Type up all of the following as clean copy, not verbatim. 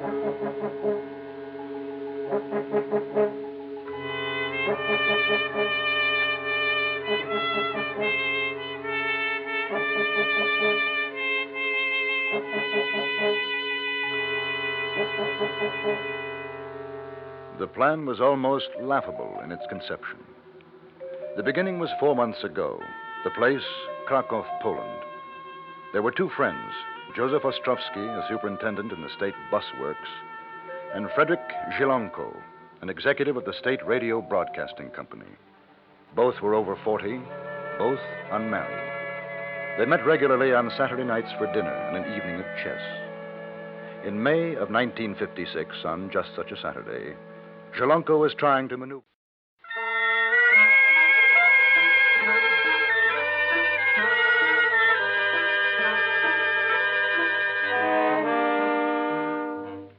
The plan was almost laughable in its conception. The beginning was 4 months ago. The place, Krakow, Poland. There were two friends, Joseph Ostrowski, a superintendent in the state bus works, and Frederick Zielonko, an executive of the state radio broadcasting company. Both were over 40, both unmarried. They met regularly on Saturday nights for dinner and an evening of chess. In May of 1956, on just such a Saturday, Zielonko was trying to maneuver.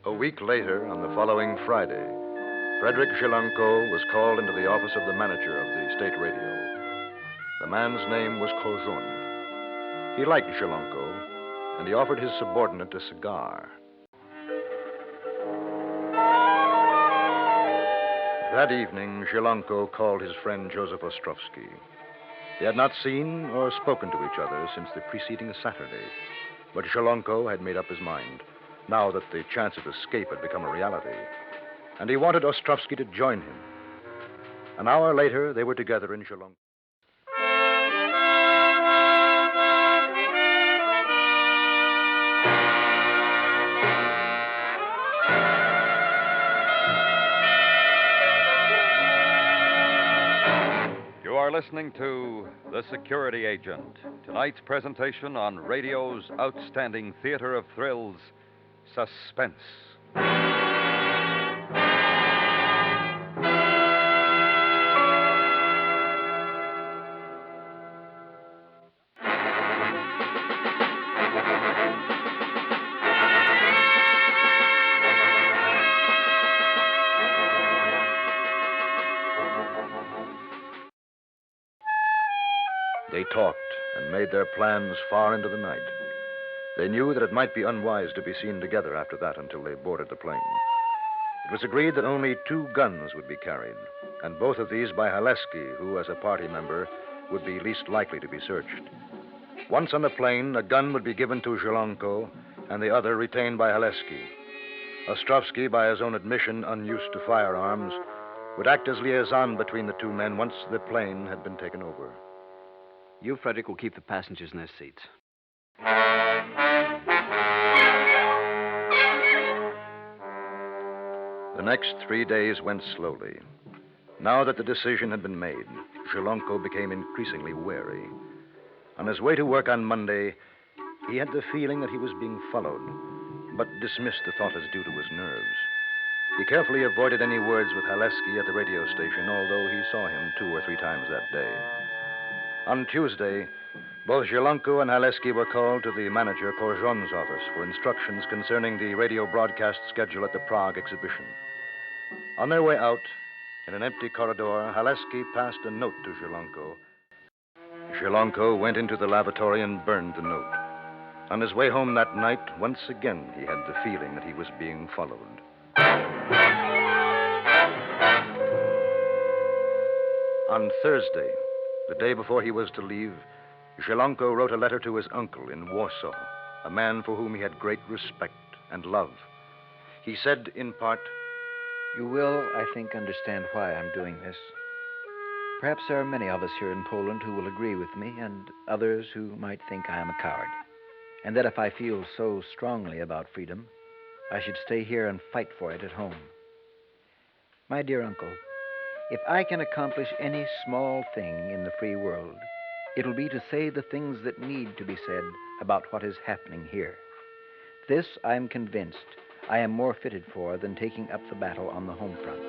A week later, on the following Friday, Frederick Zielonko was called into the office of the manager of the state radio. The man's name was Korzun. He liked Zielonko, and he offered his subordinate a cigar. That evening, Zielonko called his friend Joseph Ostrowski. They had not seen or spoken to each other since the preceding Saturday, but Zielonko had made up his mind, now that the chance of escape had become a reality, and he wanted Ostrowski to join him. An hour later, they were together in Zielonko. You are listening to The Security Agent, tonight's presentation on radio's outstanding theater of thrills, Suspense. They talked and made their plans far into the night. They knew that it might be unwise to be seen together after that until they boarded the plane. It was agreed that only 2 guns would be carried, and both of these by Haleski, who, as a party member, would be least likely to be searched. Once on the plane, a gun would be given to Zielonko, and the other retained by Haleski. Ostrowski, by his own admission unused to firearms, would act as liaison between the 2 men once the plane had been taken over. You, Frederick, will keep the passengers in their seats. The next 3 days went slowly. Now that the decision had been made, Zielonko became increasingly wary. On his way to work on Monday, he had the feeling that he was being followed, but dismissed the thought as due to his nerves. He carefully avoided any words with Haleski at the radio station, although he saw him 2 or 3 times that day. On Tuesday, both Zielonko and Haleski were called to the manager Korzun's office for instructions concerning the radio broadcast schedule at the Prague exhibition. On their way out, in an empty corridor, Haleski passed a note to Zielonko. Zielonko went into the lavatory and burned the note. On his way home that night, once again, he had the feeling that he was being followed. On Thursday, the day before he was to leave, Zielonko wrote a letter to his uncle in Warsaw, a man for whom he had great respect and love. He said, in part, "You will, I think, understand why I'm doing this. Perhaps there are many of us here in Poland who will agree with me, and others who might think I am a coward, and that if I feel so strongly about freedom, I should stay here and fight for it at home. My dear uncle, if I can accomplish any small thing in the free world, it'll be to say the things that need to be said about what is happening here. This, I am convinced, I am more fitted for than taking up the battle on the home front.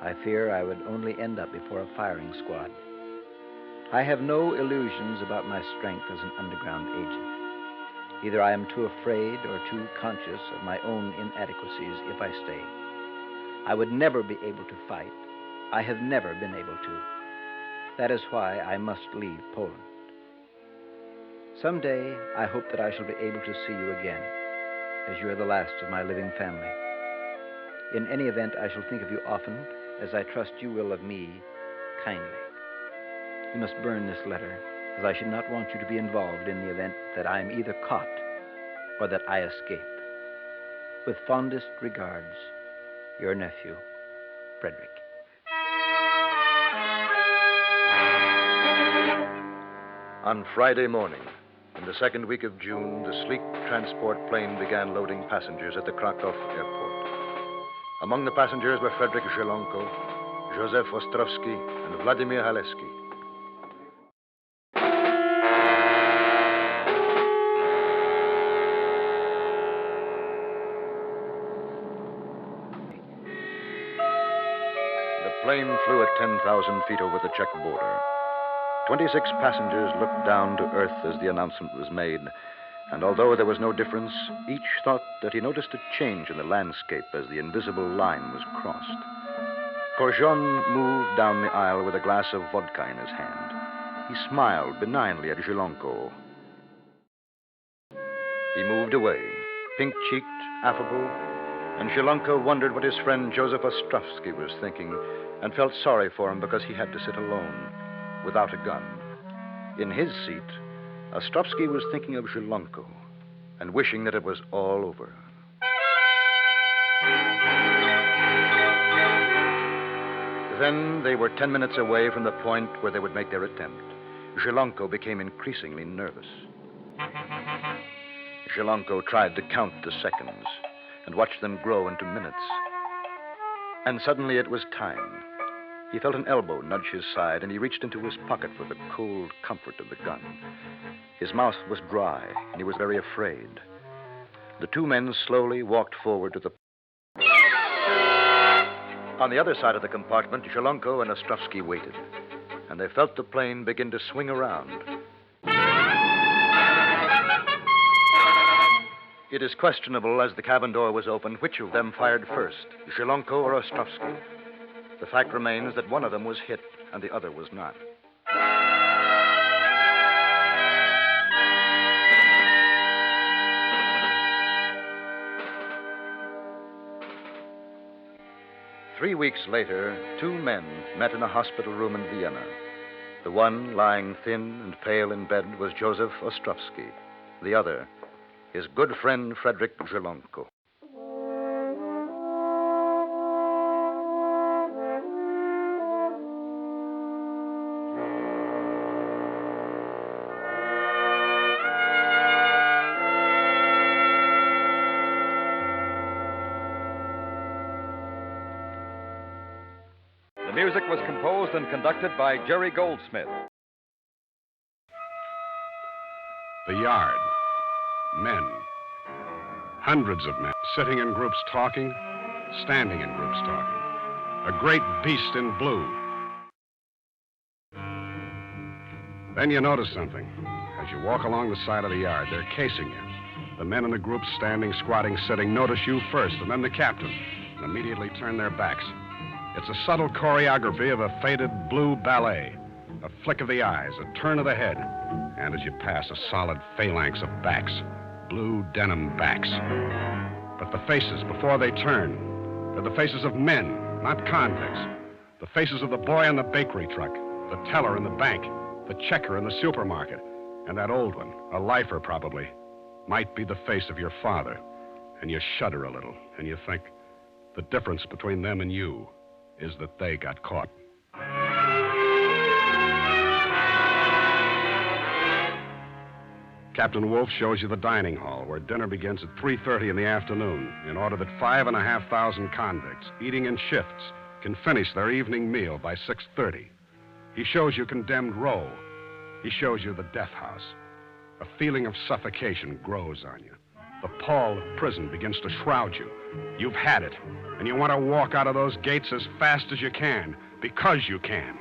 I fear I would only end up before a firing squad. I have no illusions about my strength as an underground agent. Either I am too afraid or too conscious of my own inadequacies if I stay. I would never be able to fight. I have never been able to. That is why I must leave Poland. Someday, I hope that I shall be able to see you again. as you are the last of my living family. In any event, I shall think of you often, as I trust you will of me kindly. You must burn this letter, as I should not want you to be involved in the event that I am either caught or that I escape. With fondest regards, your nephew, Frederick. On Friday morning, in the second week of June, the sleek transport plane began loading passengers at the Krakow airport. Among the passengers were Frederick Zhelonko, Joseph Ostrovsky, and Vladimir Haleski. The plane flew at 10,000 feet over the Czech border. 26 passengers looked down to earth as the announcement was made, and although there was no difference, each thought that he noticed a change in the landscape as the invisible line was crossed. Korjon moved down the aisle with a glass of vodka in his hand. He smiled benignly at Zhelonko. He moved away, pink-cheeked, affable, and Zhelonko wondered what his friend Joseph Ostrovsky was thinking and felt sorry for him because he had to sit alone, without a gun. In his seat, Ostrovsky was thinking of Zhelonko and wishing that it was all over. Then they were 10 minutes away from the point where they would make their attempt. Zhelonko became increasingly nervous. Zhelonko tried to count the seconds and watched them grow into minutes. And suddenly it was time. He felt an elbow nudge his side, and he reached into his pocket for the cold comfort of the gun. His mouth was dry, and he was very afraid. The two men slowly walked forward to the... On the other side of the compartment, Zhelonko and Ostrovsky waited, and they felt the plane begin to swing around. It is questionable, as the cabin door was opened, which of them fired first, Zhelonko or Ostrovsky. The fact remains that one of them was hit and the other was not. Three weeks later, two men met in a hospital room in Vienna. The one, lying thin and pale in bed, was Joseph Ostrovsky. The other, his good friend Frederick Zhelonko. The music was composed and conducted by Jerry Goldsmith. The yard. Men. Hundreds of men sitting in groups talking, standing in groups talking. A great beast in blue. Then you notice something. As you walk along the side of the yard, they're casing you. The men in the groups standing, squatting, sitting notice you first, and then the captain, and immediately turn their backs. It's a subtle choreography of a faded blue ballet. A flick of the eyes, a turn of the head, and as you pass, a solid phalanx of backs. Blue denim backs. But the faces, before they turn, they're the faces of men, not convicts. The faces of the boy in the bakery truck, the teller in the bank, the checker in the supermarket, and that old one, a lifer probably, might be the face of your father. And you shudder a little, and you think, the difference between them and you is that they got caught. Captain Wolf shows you the dining hall, where dinner begins at 3:30 in the afternoon, in order that 5,500 convicts, eating in shifts, can finish their evening meal by 6:30. He shows you condemned row. He shows you the death house. A feeling of suffocation grows on you. The pall of prison begins to shroud you. You've had it, and you want to walk out of those gates as fast as you can, because you can.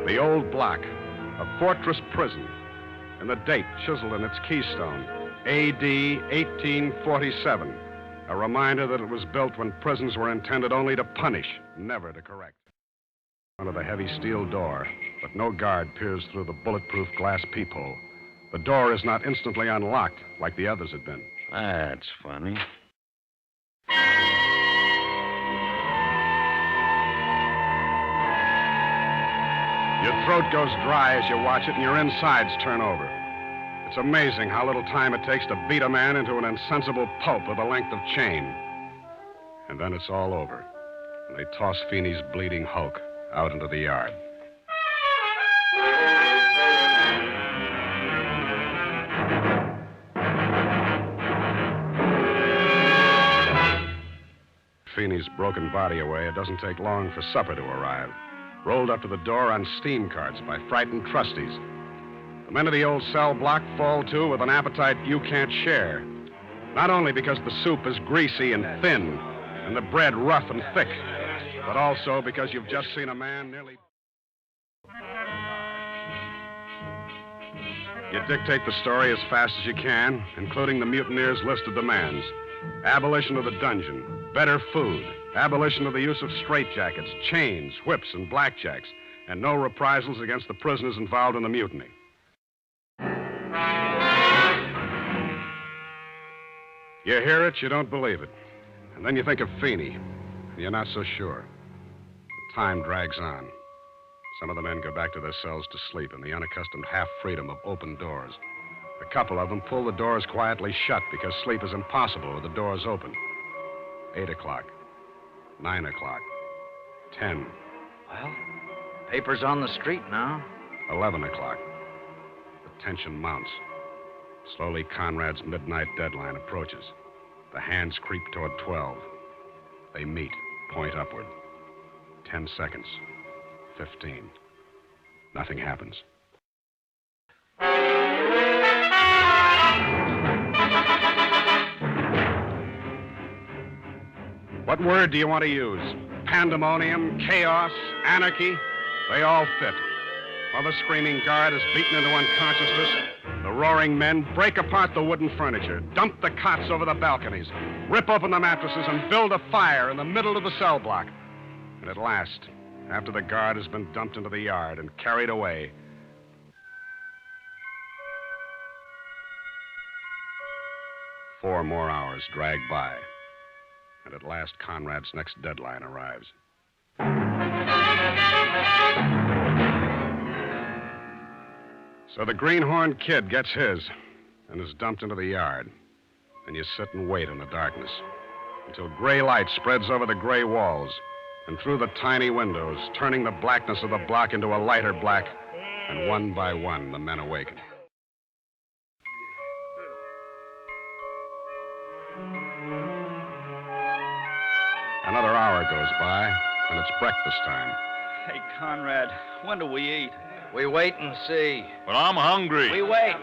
The old block, a fortress prison, and the date chiseled in its keystone, A.D. 1847, a reminder that it was built when prisons were intended only to punish, never to correct. front of the heavy steel door, but no guard peers through the bulletproof glass peephole. The door is not instantly unlocked like the others had been. That's funny. Your throat goes dry as you watch it, and your insides turn over. It's amazing how little time it takes to beat a man into an insensible pulp with a length of chain. And then it's all over, and they toss Feeney's bleeding hulk out into the yard. Feeney's broken body away, it doesn't take long for supper to arrive. Rolled up to the door on steam carts by frightened trusties. The men of the old cell block fall to with an appetite you can't share. Not only because the soup is greasy and thin, and the bread rough and thick, but also because you've just seen a man nearly... You dictate the story as fast as you can, including the mutineers' list of demands. Abolition of the dungeon, better food, abolition of the use of straitjackets, chains, whips, and blackjacks, and no reprisals against the prisoners involved in the mutiny. You hear it, you don't believe it. And then you think of Feeney, and you're not so sure. The time drags on. Some of the men go back to their cells to sleep in the unaccustomed half-freedom of open doors. A couple of them pull the doors quietly shut because sleep is impossible with the doors open. 8 o'clock. 9 o'clock. 10. Well, paper's on the street now. 11 o'clock. The tension mounts. Slowly, Conrad's midnight deadline approaches. The hands creep toward 12. They meet, point upward. 10 seconds. 15. Nothing happens. What word do you want to use? Pandemonium, chaos, anarchy? They all fit. While the screaming guard is beaten into unconsciousness, the roaring men break apart the wooden furniture, dump the cots over the balconies, rip open the mattresses, and build a fire in the middle of the cell block. And at last, after the guard has been dumped into the yard and carried away, 4 more hours drag by. And at last, Conrad's next deadline arrives. So the greenhorn kid gets his and is dumped into the yard. And you sit and wait in the darkness until gray light spreads over the gray walls and through the tiny windows, turning the blackness of the block into a lighter black, and one by one, the men awaken. Another hour goes by, and it's breakfast time. Hey, Conrad, when do we eat? We wait and see. But I'm hungry. We wait.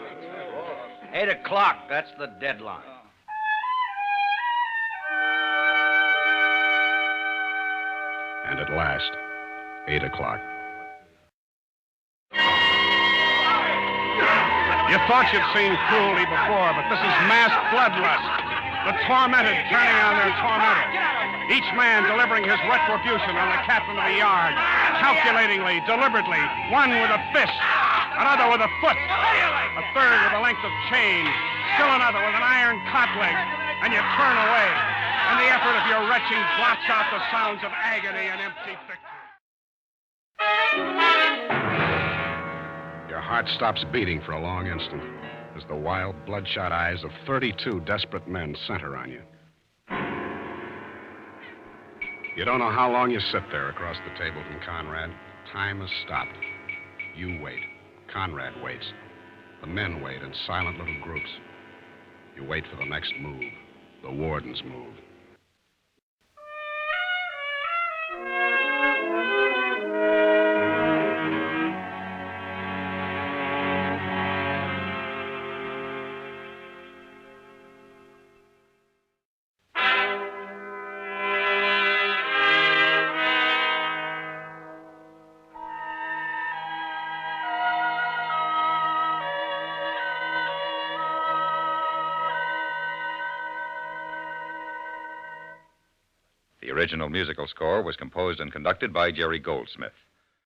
8 o'clock, that's the deadline. And at last, 8 o'clock. You thought you'd seen cruelty before, but this is mass bloodlust. The tormented turning on their tormentor. Each man delivering his retribution on the captain of the yard. Calculatingly, deliberately, one with a fist, another with a foot, a third with a length of chain, still another with an iron cot leg, and you turn away. And the effort of your retching blots out the sounds of agony and empty victory. Your heart stops beating for a long instant as the wild, bloodshot eyes of 32 desperate men center on you. You don't know how long you sit there across the table from Conrad. Time has stopped. You wait. Conrad waits. The men wait in silent little groups. You wait for the next move, the warden's move. The original musical score was composed and conducted by Jerry Goldsmith.